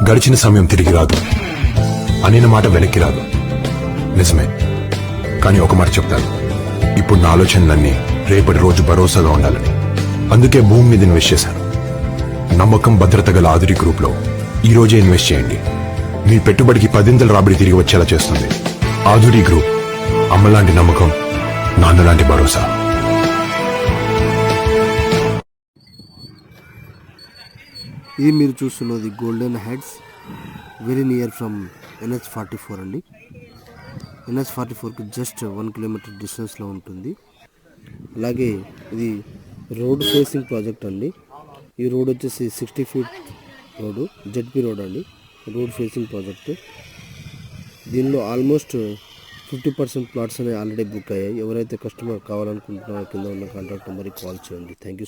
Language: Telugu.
గడిచిన సమయం తిరిగి రాదు, అనిన మాట వెనక్కి రాదు. నిజమే, కానీ ఒక మాట చెప్తాను, ఇప్పుడు నా ఆలోచనలన్నీ రేపటి రోజు భరోసాగా ఉండాలని. అందుకే భూమి మీద ఇన్వెస్ట్ చేశాను. నమ్మకం, భద్రత గల ఆధురి గ్రూప్ లో ఈ రోజే ఇన్వెస్ట్ చేయండి. మీ పెట్టుబడికి 10 రాబడి తిరిగి వచ్చేలా చేస్తుంది. ఆధురి గ్రూప్, అమ్మలాంటి నమ్మకం, నాన్నలాంటి భరోసా. ఇది మీరు చూస్తున్నది golden heads, very near from NH44 అండి. NH44కి జస్ట్ 1 కిలోమీటర్ డిస్టెన్స్లో ఉంటుంది. అలాగే ఇది రోడ్ ఫేసింగ్ ప్రాజెక్ట్ అండి. ఈ రోడ్ వచ్చేసి 60 ఫీట్ రోడ్డు, ZP రోడ్ అండి. Road facing project. దీనిలో ఆల్మోస్ట్ 50% ప్లాట్స్ అనేవి ఆల్రెడీ బుక్ అయ్యాయి. ఎవరైతే కస్టమర్ కావాలనుకుంటున్నారో కింద ఉన్న కాంటాక్ట్ నెంబర్కి కాల్ చేయండి. Thank you so